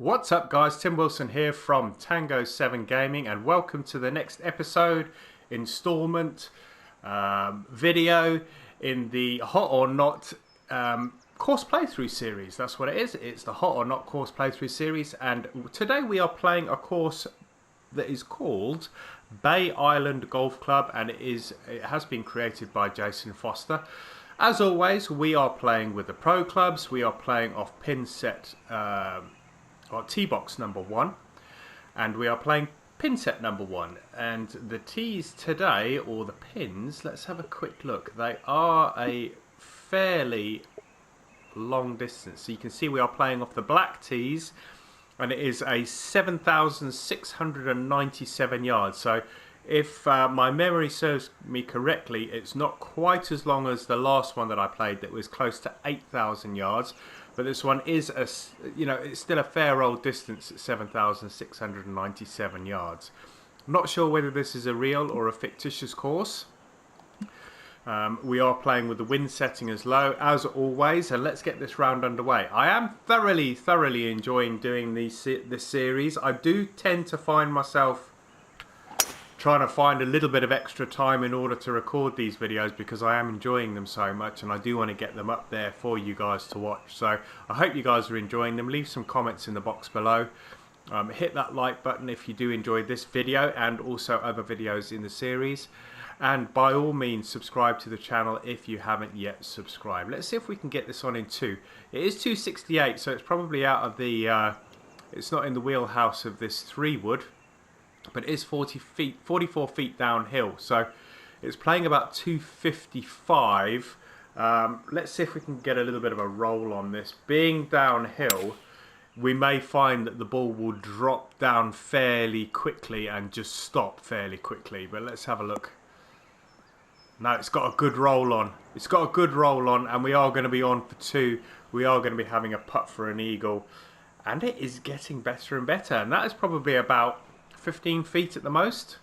What's up guys, Tim Wilson here from Tango 7 Gaming and welcome to the next episode, installment, video in the Hot or Not course playthrough series. That's what it is, it's the Hot or Not course playthrough series, and today we are playing a course that is called Bay Island Golf Club, and it has been created by Jason Foster. As always, we are playing with the pro clubs. We are playing off pin set or tee box number 1, and we are playing pin set number 1, and the tees today, or the pins, let's have a quick look. They are a fairly long distance, so you can see we are playing off the black tees, and it is a 7,697 yards. So if my memory serves me correctly, it's not quite as long as the last one that I played that was close to 8,000 yards. But this one is it's still a fair old distance at 7,697 yards. I'm not sure whether this is a real or a fictitious course. We are playing with the wind setting as low as always, and let's get this round underway. I am thoroughly enjoying doing this series. I do tend to find myself trying to find a little bit of extra time in order to record these videos because I am enjoying them so much, and I do want to get them up there for you guys to watch. So I hope you guys are enjoying them. Leave some comments in the box below. Hit that like button if you do enjoy this video and also other videos in the series, and by all means subscribe to the channel if you haven't yet subscribed. Let's see if we can get this on in 2. It is 268, so it's probably out of the it's not in the wheelhouse of this 3 wood, but it is 44 feet downhill, so it's playing about 255. Let's see if we can get a little bit of a roll on this. Being downhill, we may find that the ball will drop down fairly quickly and just stop fairly quickly, but let's have a look. No, it's got a good roll on. It's got a good roll on, and we are going to be on for 2. We are going to be having a putt for an eagle, and it is getting better and better, and that is probably about 15 feet at the most.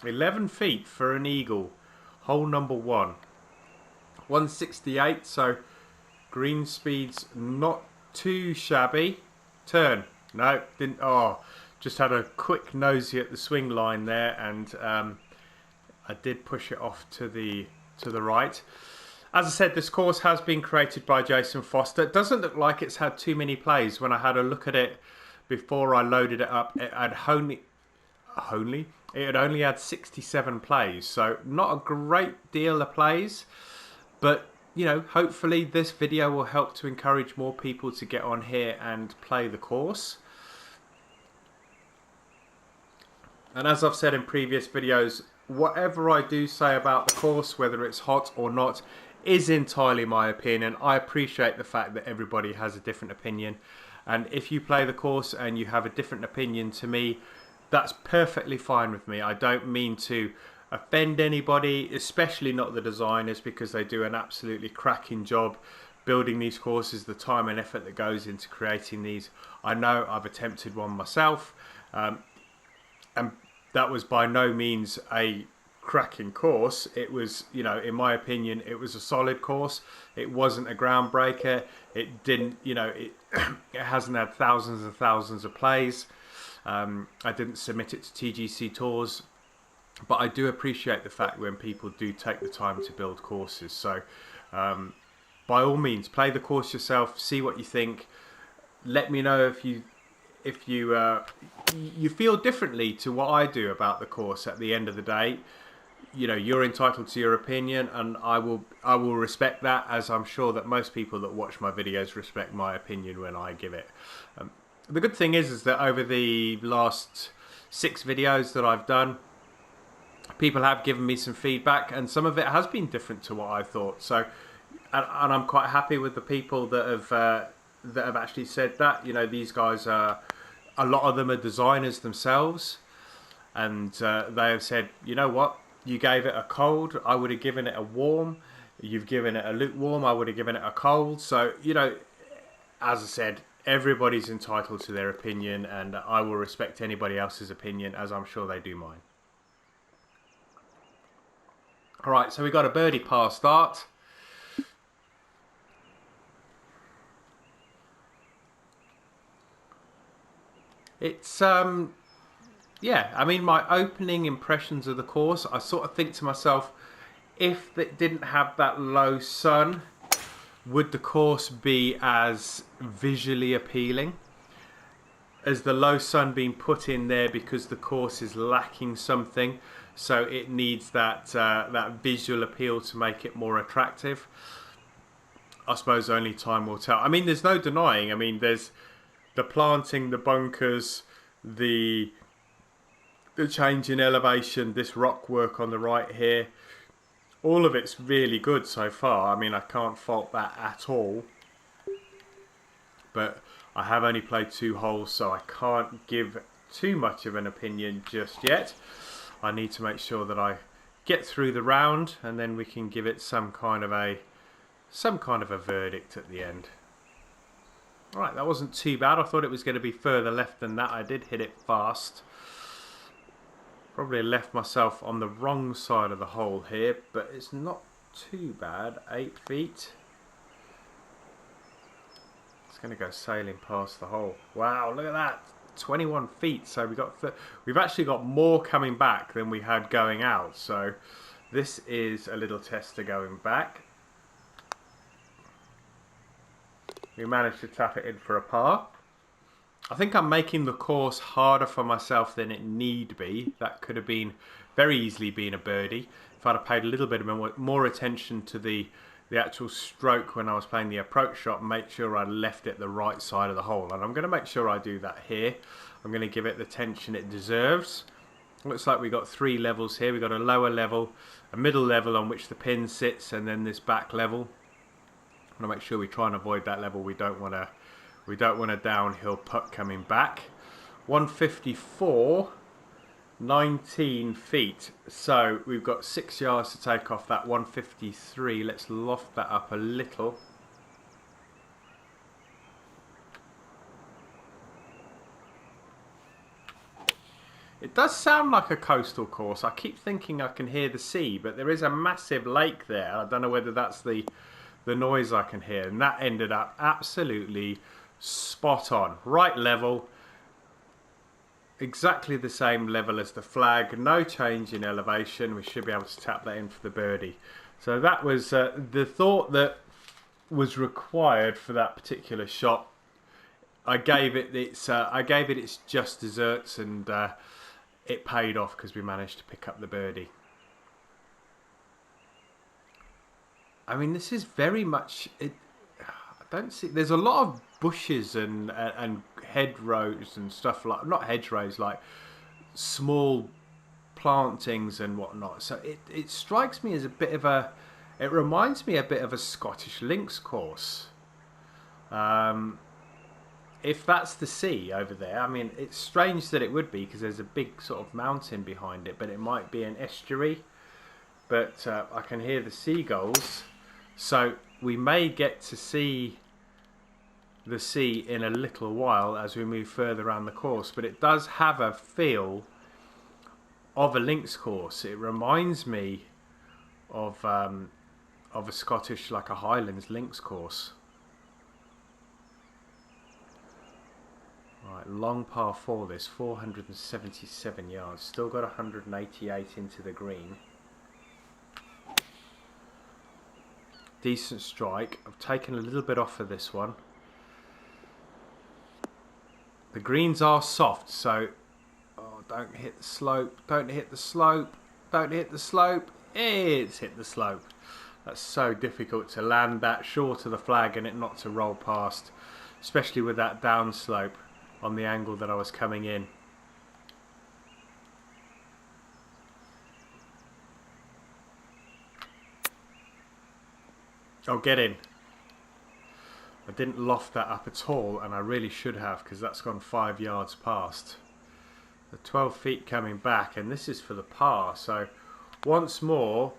11 feet for an eagle. Hole number 1. 168, so green speed's not too shabby. Turn. No, didn't. Oh, just had a quick nosy at the swing line there, and I did push it off to the right. As I said, this course has been created by Jason Foster. It doesn't look like it's had too many plays. When I had a look at it before I loaded it up, it had only had 67 plays, so not a great deal of plays, but hopefully this video will help to encourage more people to get on here and play the course. And as I've said in previous videos, whatever I do say about the course, whether it's hot or not, is entirely my opinion. I appreciate the fact that everybody has a different opinion, and if you play the course and you have a different opinion to me, that's perfectly fine with me. I don't mean to offend anybody, especially not the designers, because they do an absolutely cracking job building these courses, the time and effort that goes into creating these. I know I've attempted one myself, and that was by no means a cracking course. It was, in my opinion, it was a solid course. It wasn't a groundbreaker. It didn't, it hasn't had thousands and thousands of plays. I didn't submit it to TGC Tours, but I do appreciate the fact when people do take the time to build courses. So by all means, play the course yourself, see what you think. Let me know if you feel differently to what I do about the course. At the end of the day, you're entitled to your opinion, and I will respect that, as I'm sure that most people that watch my videos respect my opinion when I give it. The good thing is that over the last 6 videos that I've done, people have given me some feedback, and some of it has been different to what I thought. So, and I'm quite happy with the people that have actually said that. These guys are, a lot of them are designers themselves, and they have said, you know what, you gave it a cold, I would have given it a warm. You've given it a lukewarm, I would have given it a cold. So, as I said, everybody's entitled to their opinion, and I will respect anybody else's opinion, as I'm sure they do mine. Alright, so we got a birdie par start. It's yeah, I mean, my opening impressions of the course, I sort of think to myself, if it didn't have that low sun, would the course be as visually appealing? Has the low sun been put in there because the course is lacking something, so it needs that that visual appeal to make it more attractive? I suppose only time will tell. I mean, there's no denying. I mean, there's the planting, the bunkers, the change in elevation, this rock work on the right here. All of it's really good so far. I mean, I can't fault that at all. But I have only played 2 holes, so I can't give too much of an opinion just yet. I need to make sure that I get through the round, and then we can give it some kind of a verdict at the end. Alright, that wasn't too bad. I thought it was going to be further left than that. I did hit it fast. Probably left myself on the wrong side of the hole here, but it's not too bad. 8 feet. It's going to go sailing past the hole. Wow, look at that. 21 feet. So we've actually got more coming back than we had going out. So this is a little tester going back. We managed to tap it in for a par. I think I'm making the course harder for myself than it need be. That could have been very easily been a birdie if I'd have paid a little bit more attention to the actual stroke when I was playing the approach shot, and make sure I left it the right side of the hole. And I'm going to make sure I do that here. I'm going to give it the attention it deserves. Looks like we've got 3 levels here. We've got a lower level, a middle level on which the pin sits, and then this back level. I'm going to make sure we try and avoid that level. We don't want a downhill putt coming back. 154, 19 feet. So we've got 6 yards to take off that 153. Let's loft that up a little. It does sound like a coastal course. I keep thinking I can hear the sea, but there is a massive lake there. I don't know whether that's the noise I can hear, and that ended up absolutely spot on. Right level, exactly the same level as the flag, no change in elevation. We should be able to tap that in for the birdie. So that was the thought that was required for that particular shot. I gave it its just desserts, and it paid off because we managed to pick up the birdie. I mean, this is very much. I don't see. There's a lot of bushes and hedgerows and stuff like, not hedgerows, like small plantings and whatnot. So it strikes me as a bit of a. It reminds me a bit of a Scottish links course. If that's the sea over there, I mean, it's strange that it would be because there's a big sort of mountain behind it, but it might be an estuary. But I can hear the seagulls. So we may get to see the sea in a little while as we move further around the course, but it does have a feel of a links course. It reminds me of a Scottish, like a Highlands links course. Right, long par 4 this, 477 yards. Still got 188 into the green. Decent strike. I've taken a little bit off of this one. The greens are soft, so don't hit the slope, don't hit the slope, don't hit the slope. It's hit the slope. That's so difficult to land that short of the flag and it not to roll past, especially with that down slope on the angle that I was coming in. Oh, get in. I didn't loft that up at all, and I really should have, because that's gone 5 yards past. The 12 feet coming back, and this is for the par. So once more,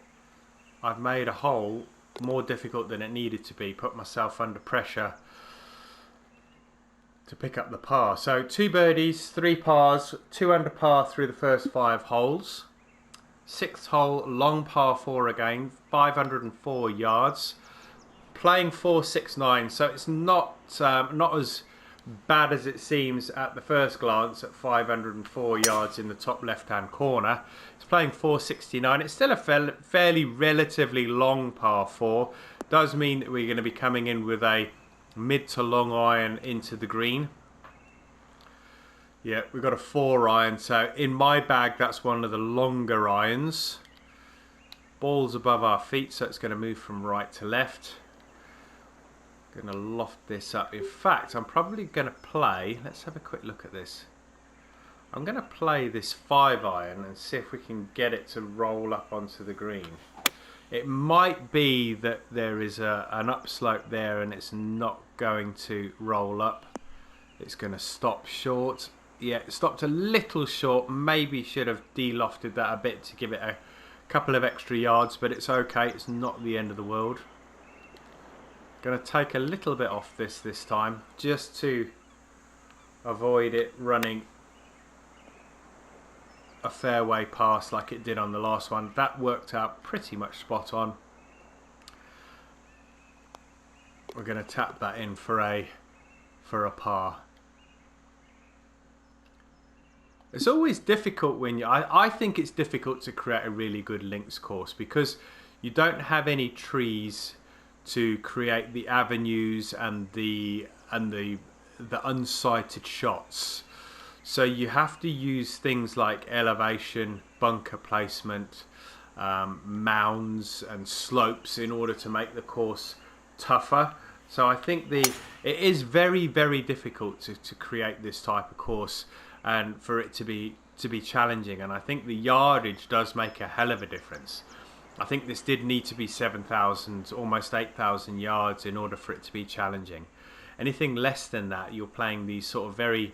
I've made a hole more difficult than it needed to be, put myself under pressure to pick up the par. So 2 birdies, 3 pars, 2 under par through the first 5 holes. 6th hole, long par 4 again, 504 yards. Playing 469, so it's not as bad as it seems at the first glance at 504 yards in the top left hand corner. It's playing 469. It's still a fairly relatively long par 4. Does mean that we're going to be coming in with a mid to long iron into the green. Yeah, we've got a 4 iron, so in my bag that's one of the longer irons. Ball's above our feet, so it's going to move from right to left. Going to loft this up. In fact, I'm probably going to play, let's have a quick look at this. I'm going to play this 5 iron and see if we can get it to roll up onto the green. It might be that there is an upslope there and it's not going to roll up. It's going to stop short. Yeah, it stopped a little short. Maybe should have de-lofted that a bit to give it a couple of extra yards, but it's okay. It's not the end of the world. Going to take a little bit off this time, just to avoid it running a fairway pass like it did on the last one. That worked out pretty much spot on. We're going to tap that in for a par. It's always difficult when I think it's difficult to create a really good links course because you don't have any trees to create the avenues and the unsighted shots. So you have to use things like elevation, bunker placement, mounds and slopes in order to make the course tougher. So I think it is very, very difficult to create this type of course and for it to be challenging. And I think the yardage does make a hell of a difference. I think this did need to be 7,000, almost 8,000 yards in order for it to be challenging. Anything less than that, you're playing these sort of very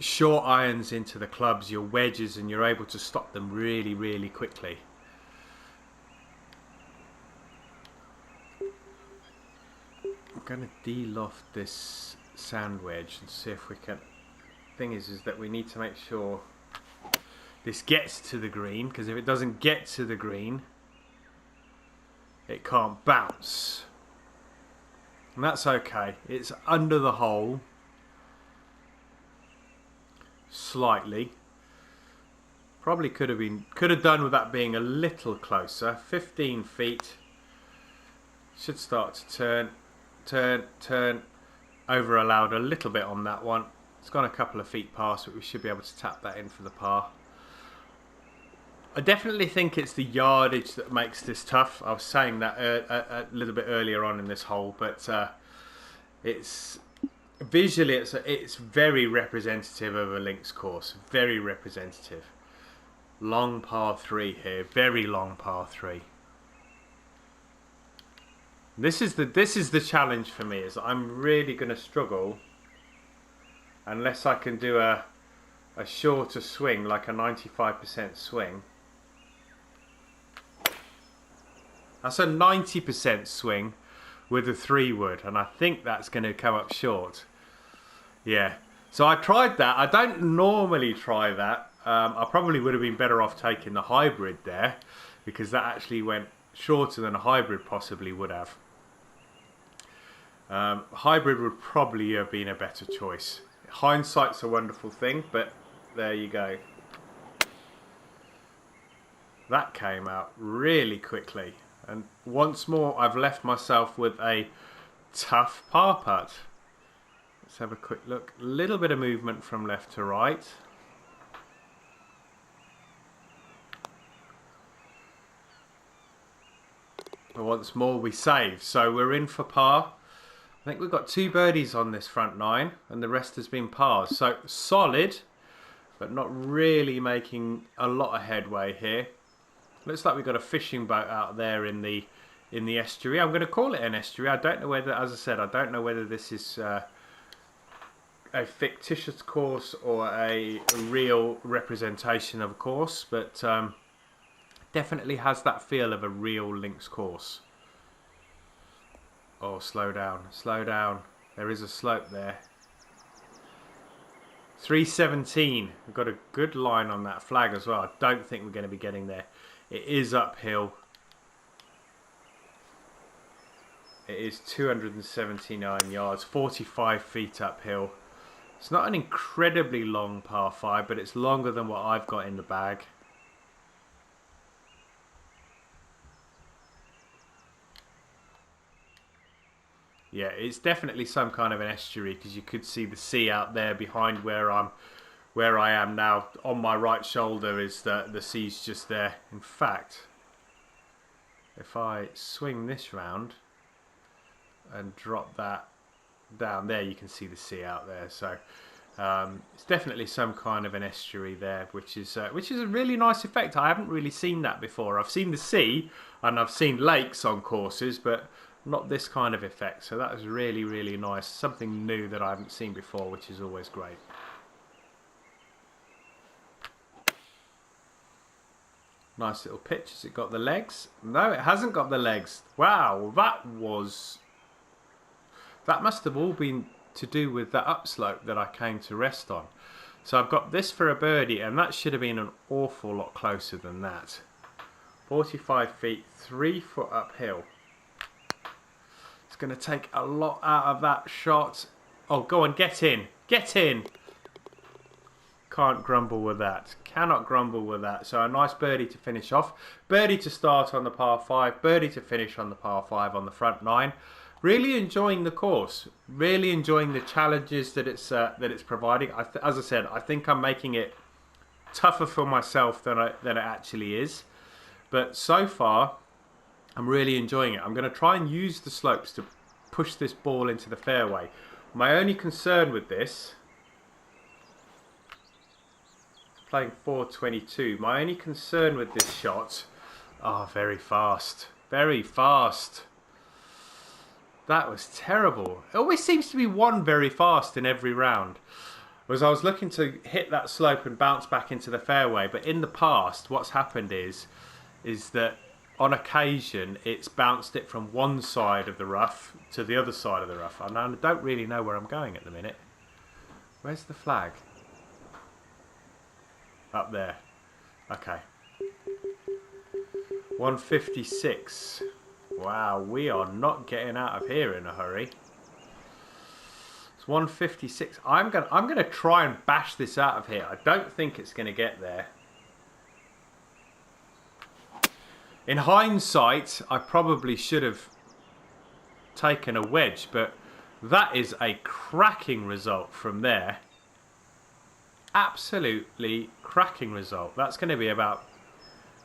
short irons into the clubs, your wedges, and you're able to stop them really, really quickly. I'm going to de-loft this sand wedge and see if we can. Thing is that we need to make sure this gets to the green, because if it doesn't get to the green, it can't bounce. And that's okay. It's under the hole slightly. Probably could have done with that being a little closer. 15 feet. Should start to turn. Over allowed a little bit on that one. It's gone a couple of feet past, but we should be able to tap that in for the par. I definitely think it's the yardage that makes this tough. I was saying that a little bit earlier on in this hole, but it's visually it's very representative of a links course. Very representative. Long par 3 here. Very long par 3. This is the challenge for me. Is I'm really going to struggle unless I can do a shorter swing, like a 95% swing. That's a 90% swing with a 3-wood, and I think that's going to come up short. Yeah. So I tried that. I don't normally try that. I probably would have been better off taking the hybrid there, because that actually went shorter than a hybrid possibly would have. Hybrid would probably have been a better choice. Hindsight's a wonderful thing, but there you go. That came out really quickly, and once more I've left myself with a tough par putt. Let's have a quick look. A little bit of movement from left to right. But once more we save, so we're in for par. I think we've got 2 birdies on this front 9, and the rest has been pars. So solid, but not really making a lot of headway here. Looks like we've got a fishing boat out there in the estuary. I'm going to call it an estuary. I don't know whether, as I said, I don't know whether this is a fictitious course or a real representation of a course, but definitely has that feel of a real links course. Oh, slow down, slow down. There is a slope there. 317. We've got a good line on that flag as well. I don't think we're going to be getting there. It is uphill. It is 279 yards, 45 feet uphill. It's not an incredibly long par 5, but it's longer than what I've got in the bag. Yeah, it's definitely some kind of an estuary because you could see the sea out there behind where I am now. On my right shoulder is the sea's just there. In fact, if I swing this round and drop that down there, you can see the sea out there. So it's definitely some kind of an estuary there, which is a really nice effect. I haven't really seen that before. I've seen the sea and I've seen lakes on courses, but not this kind of effect. So that was really, really nice. Something new that I haven't seen before, which is always great. Nice little pitch. Has it got the legs? No, it hasn't got the legs. Wow, that must have all been to do with that upslope that I came to rest on. So I've got this for a birdie, and that should have been an awful lot closer than that. 45 feet, 3 foot uphill. It's going to take a lot out of that shot. Oh, go on, get in. Get in. Can't grumble with that. Cannot grumble with that. So a nice birdie to finish off. Birdie to start on the par 5. Birdie to finish on the par 5 on the front 9. Really enjoying the course. Really enjoying the challenges that it's providing. As I said, I think I'm making it tougher for myself than it actually is. But so far, I'm really enjoying it. I'm going to try and use the slopes to push this ball into the fairway. My only concern with this, playing 422, my only concern with this shot, very fast. Very fast. That was terrible. It always seems to be one very fast in every round. Whereas I was looking to hit that slope and bounce back into the fairway, but in the past, what's happened is that on occasion, it's bounced it from one side of the rough to the other side of the rough. And I don't really know where I'm going at the minute. Where's the flag? Up there. Okay. 156. Wow, we are not getting out of here in a hurry. It's 156. I'm gonna try and bash this out of here. I don't think it's gonna get there. In hindsight, I probably should have taken a wedge, but that is a cracking result from there. Absolutely cracking result. That's going to be about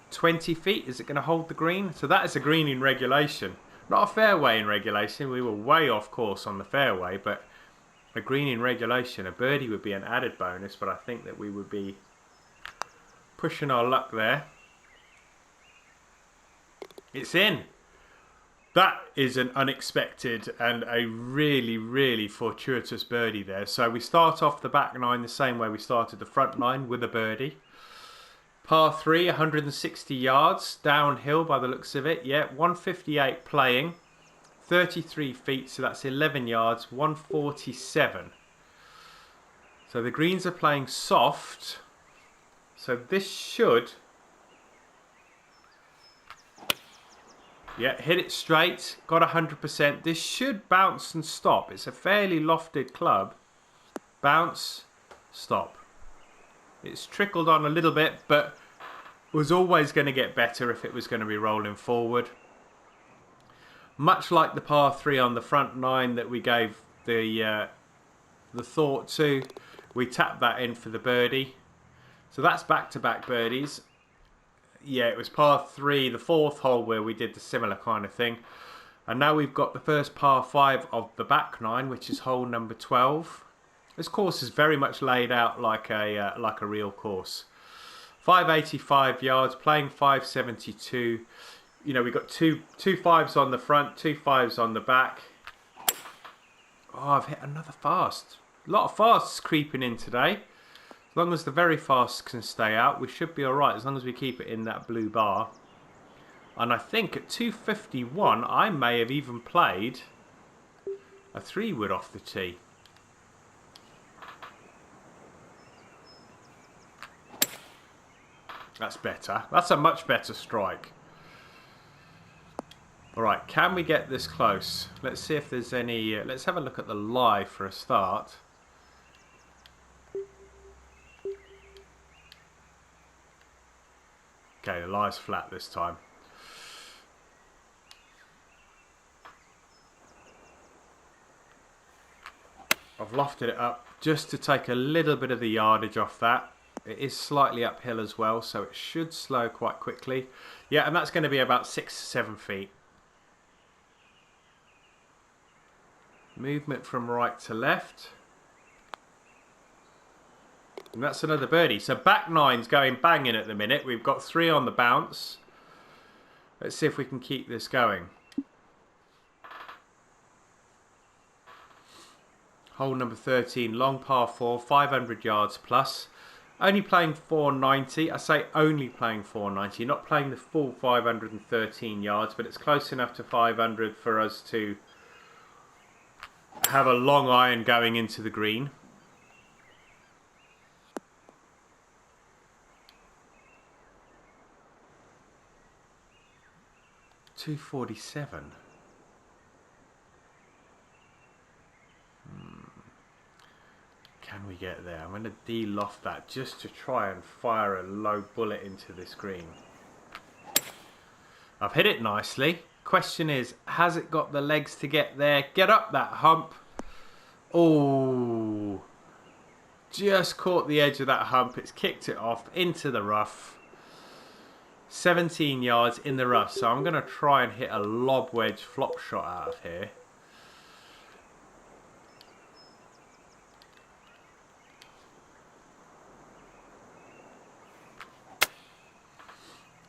20 feet. Is it going to hold the green? So that is a green in regulation. Not a fairway in regulation. We were way off course on the fairway, but a green in regulation. A birdie would be an added bonus, but I think that we would be pushing our luck there. It's in. That is an unexpected and a really, really fortuitous birdie there. So we start off the back 9 the same way we started the front 9 with a birdie. Par 3, 160 yards, downhill by the looks of it. Yeah, 158 playing, 33 feet, so that's 11 yards, 147. So the greens are playing soft. So this should... Yeah, hit it straight, got 100%. This should bounce and stop. It's a fairly lofted club. Bounce, stop. It's trickled on a little bit, but was always going to get better if it was going to be rolling forward. Much like the par 3 on the front 9 that we gave the thought to, we tapped that in for the birdie. So that's back-to-back birdies. Yeah, it was par 3, the 4th hole where we did the similar kind of thing. And now we've got the first par 5 of the back 9, which is hole number 12. This course is very much laid out like a real course. 585 yards, playing 572. You know, we've got two 5s on the front, 2 5s on the back. Oh, I've hit another fast. A lot of fasts creeping in today. As long as the very fast can stay out, we should be alright, as long as we keep it in that blue bar. And I think at 251, I may have even played a 3-wood off the tee. That's better. That's a much better strike. All right, can we get this close? Let's see if there's any... let's have a look at the lie for a start. Okay, the lie's flat this time. I've lofted it up just to take a little bit of the yardage off that. It is slightly uphill as well, so it should slow quite quickly. Yeah, and that's going to be about 6 to 7 feet. Movement from right to left. And that's another birdie. So back nine's going banging at the minute. We've got 3 on the bounce. Let's see if we can keep this going. Hole number 13, long par 4, 500 yards plus. Only playing 490. I say only playing 490, not playing the full 513 yards, but it's close enough to 500 for us to have a long iron going into the green. .247. Can we get there? I'm going to de-loft that just to try and fire a low bullet into this green. I've hit it nicely. Question is, has it got the legs to get there? Get up that hump. Oh, just caught the edge of that hump. It's kicked it off into the rough. 17 yards in the rough. So I'm going to try and hit a lob wedge flop shot out of here.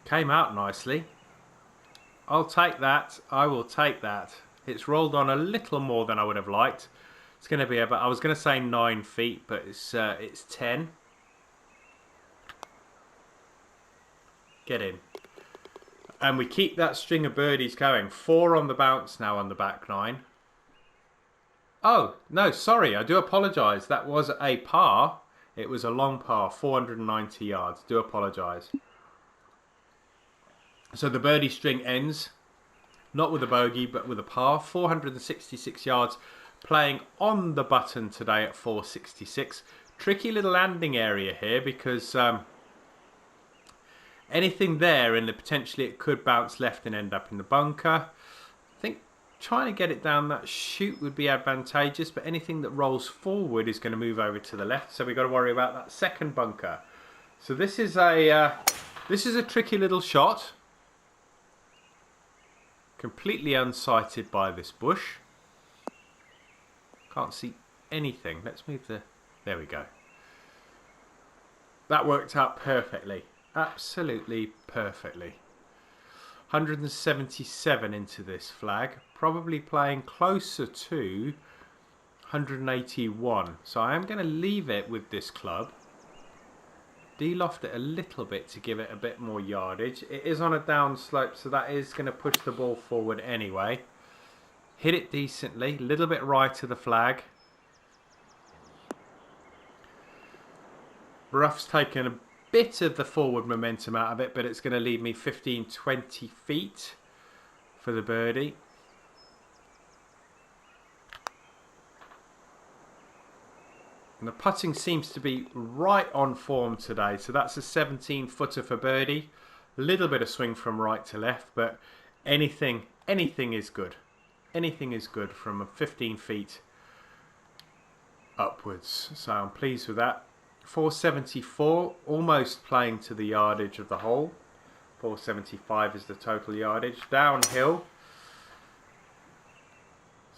Came out nicely. I'll take that. I will take that. It's rolled on a little more than I would have liked. It's going to be about, I was going to say 9 feet, but it's 10. Get in. And we keep that string of birdies going. 4 on the bounce now on the back nine. Oh, no, sorry. I do apologise. That was a par. It was a long par, 490 yards. Do apologise. So the birdie string ends, not with a bogey, but with a par. 466 yards, playing on the button today at 466. Tricky little landing area here because anything there and potentially it could bounce left and end up in the bunker. I think trying to get it down that chute would be advantageous, but anything that rolls forward is going to move over to the left. So we've got to worry about that second bunker. So this is a tricky little shot. Completely unsighted by this bush. Can't see anything. Let's move the... There we go. That worked out perfectly. Absolutely perfectly. 177 into this flag. Probably playing closer to 181. So I am going to leave it with this club. De-loft it a little bit to give it a bit more yardage. It is on a down slope, so that is going to push the ball forward anyway. Hit it decently, a little bit right of the flag. Rough's taken a bit of the forward momentum out of it, but it's going to leave me 15-20 feet for the birdie. And the putting seems to be right on form today. So that's a 17-footer for birdie. A little bit of swing from right to left, but anything is good. Anything is good from 15 feet upwards. So I'm pleased with that. 474, almost playing to the yardage of the hole. 475 is the total yardage. Downhill.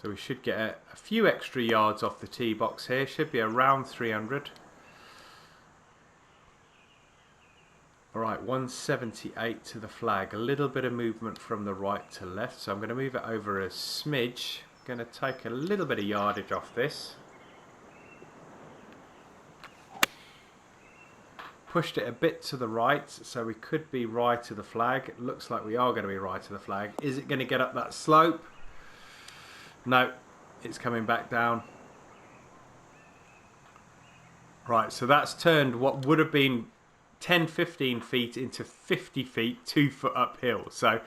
So we should get a few extra yards off the tee box here. Should be around 300. Alright, 178 to the flag. A little bit of movement from the right to left. So I'm going to move it over a smidge. Going to take a little bit of yardage off this. Pushed it a bit to the right, so we could be right to the flag. It looks like we are going to be right to the flag. Is it going to get up that slope? No, it's coming back down. Right, so that's turned what would have been 10-15 feet into 50 feet, 2 foot uphill. So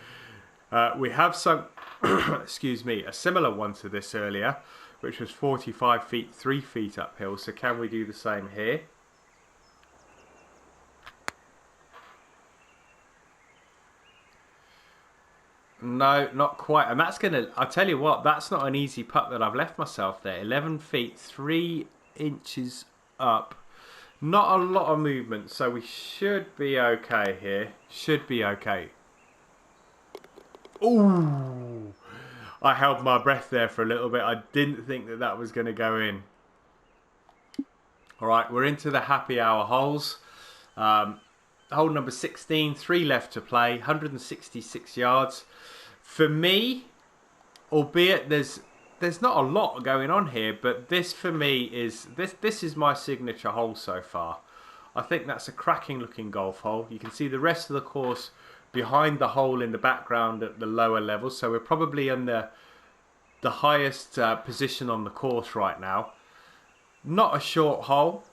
We have some, excuse me, a similar one to this earlier, which was 45 feet, 3 feet uphill. So can we do the same here? No, not quite. And that's going to, I'll tell you what, that's not an easy putt that I've left myself there. 11 feet, 3 inches up. Not a lot of movement, so we should be okay here. Should be okay. Ooh! I held my breath there for a little bit. I didn't think that that was going to go in. Alright, we're into the happy hour holes. Hole number 16, 3 left to play, 166 yards. For me, albeit there's not a lot going on here, but this for me is this is my signature hole so far. I think that's a cracking looking golf hole. You can see the rest of the course behind the hole in the background at the lower level, so we're probably in the highest position on the course right now. Not a short hole.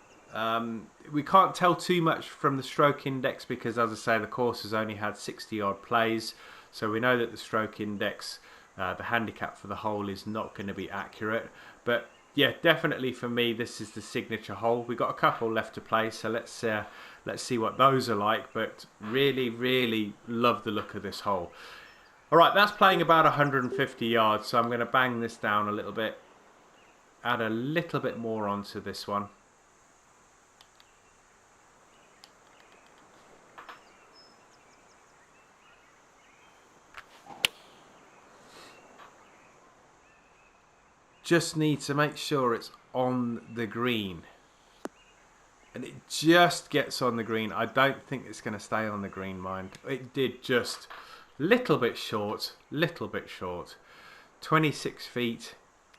We can't tell too much from the stroke index because, as I say, the course has only had 60 odd plays, so we know that the stroke index, the handicap for the hole, is not going to be accurate. But yeah, definitely for me, this is the signature hole. We've got a couple left to play, so let's see what those are like. But really love the look of this hole. All right, that's playing about 150 yards, so I'm going to bang this down a little bit, add a little bit more onto this one. Just need to make sure it's on the green. And it just gets on the green. I don't think it's going to stay on the green, mind. It did just little bit short. 26 feet.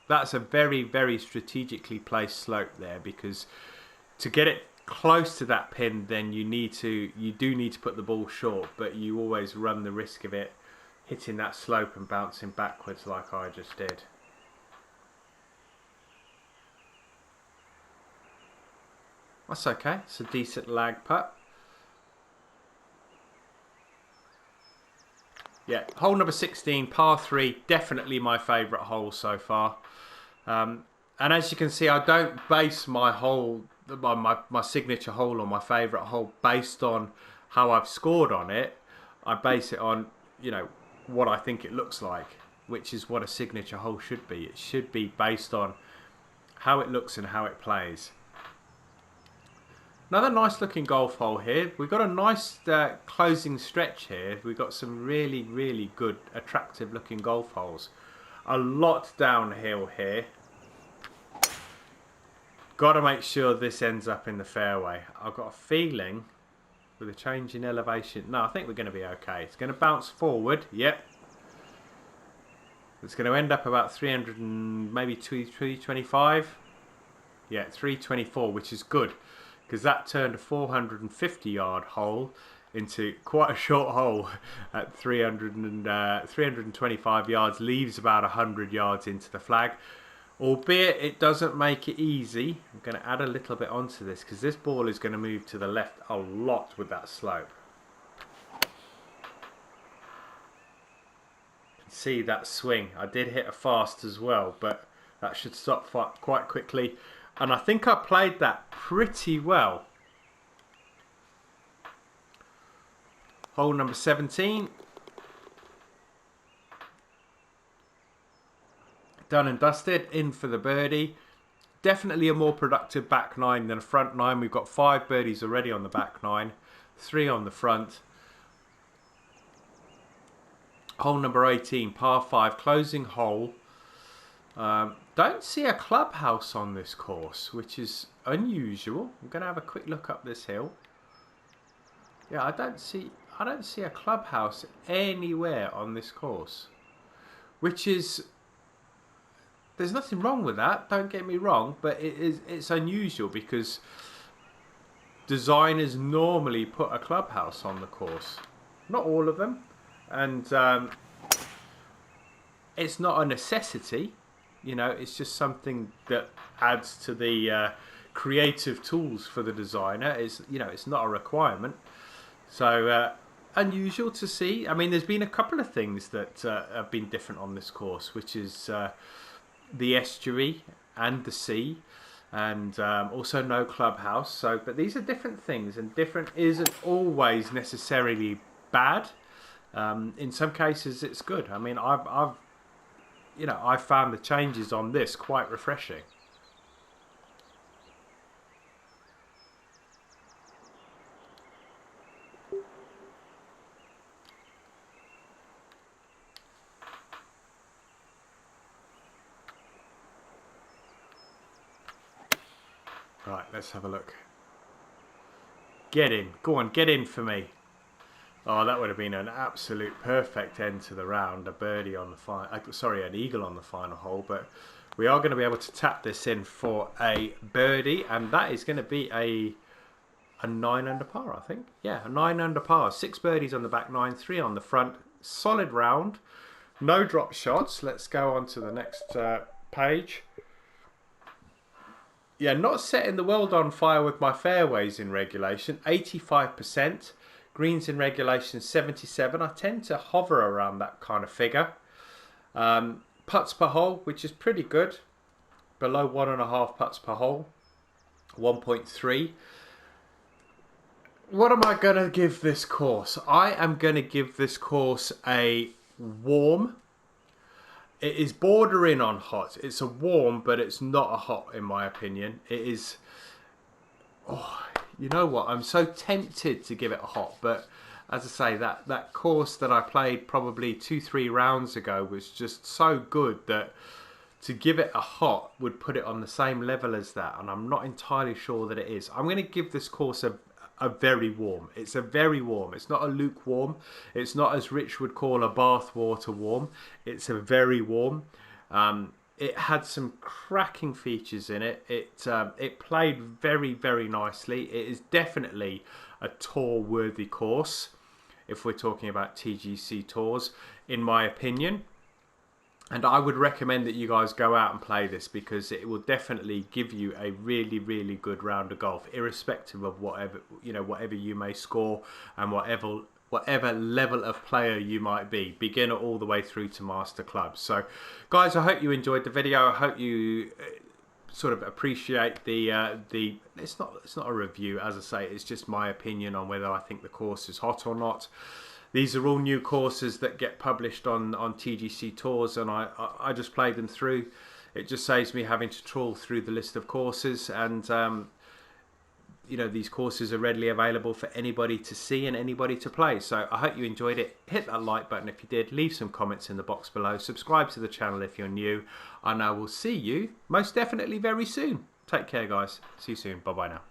That's a very strategically placed slope there, because to get it close to that pin, then you do need to put the ball short, but you always run the risk of it hitting that slope and bouncing backwards like I just did. That's okay, it's a decent lag putt. Yeah, hole number 16, par 3, definitely my favourite hole so far. And as you can see, I don't base my hole, my signature hole, or my favourite hole based on how I've scored on it. I base it on, you know, what I think it looks like, which is what a signature hole should be. It should be based on how it looks and how it plays. Another nice looking golf hole here. We've got a nice closing stretch here. We've got some really good, attractive looking golf holes. A lot downhill here. Got to make sure this ends up in the fairway. I've got a feeling with a change in elevation. No, I think we're going to be okay. It's going to bounce forward. Yep. It's going to end up about 300 and maybe 325. Yeah, 324, which is good, because that turned a 450 yard hole into quite a short hole at 325 yards, leaves about 100 yards into the flag. Albeit it doesn't make it easy. I'm going to add a little bit onto this, because this ball is going to move to the left a lot with that slope. You can see that swing. I did hit a fast as well, but that should stop quite quickly. And I think I played that pretty well. Hole number 17. Done and dusted. In for the birdie. Definitely a more productive back nine than a front nine. We've got 5 birdies already on the back nine. 3 on the front. Hole number 18. Par 5. Closing hole. Don't see a clubhouse on this course, which is unusual. I'm going to have a quick look up this hill. Yeah, I don't see a clubhouse anywhere on this course, which is, there's nothing wrong with that, don't get me wrong, but it's unusual, because designers normally put a clubhouse on the course. Not all of them, and it's not a necessity. You know, it's just something that adds to the creative tools for the designer. It's, you know, it's not a requirement. So unusual to see. I mean, there's been a couple of things that have been different on this course, which is the estuary and the sea, and also no clubhouse. So, but these are different things, and different isn't always necessarily bad. In some cases, it's good. I mean, I've found the changes on this quite refreshing. Right, let's have a look. Get in. Go on, get in for me. Oh, that would have been an absolute perfect end to the round. A birdie on the final, sorry, an eagle on the final hole. But we are going to be able to tap this in for a birdie, and that is going to be a 9 under par, I think. Yeah, a 9 under par. 6 birdies on the back nine, 3 on the front. Solid round. No drop shots. Let's go on to the next page. Yeah, not setting the world on fire with my fairways in regulation. 85%. Greens in regulation 77. I tend to hover around that kind of figure. Putts per hole, which is pretty good. Below 1.5 putts per hole. 1.3. What am I going to give this course? I am going to give this course a warm. It is bordering on hot. It's a warm, but it's not a hot in my opinion. It is... Oh, you know what? I'm so tempted to give it a hot, but as I say, that course that I played probably 2-3 rounds ago was just so good that to give it a hot would put it on the same level as that, and I'm not entirely sure that it is. I'm going to give this course a very warm. It's a very warm. It's not a lukewarm. It's not, as Rich would call, a bath water warm. It's a very warm. It had some cracking features in it. It played very, very nicely. It is definitely a tour-worthy course, if we're talking about TGC tours, in my opinion. And I would recommend that you guys go out and play this, because it will definitely give you a really, really good round of golf, irrespective of whatever you may score and whatever level of player you might be, beginner all the way through to master clubs. So, guys, I hope you enjoyed the video. I hope you sort of appreciate the. It's not a review, as I say. It's just my opinion on whether I think the course is hot or not. These are all new courses that get published on TGC Tours, and I just played them through. It just saves me having to trawl through the list of courses, and these courses are readily available for anybody to see and anybody to play. So I hope you enjoyed it. Hit that like button if you did. Leave some comments in the box below. Subscribe to the channel if you're new, and I will see you most definitely very soon. Take care, guys. See you soon. Bye bye now.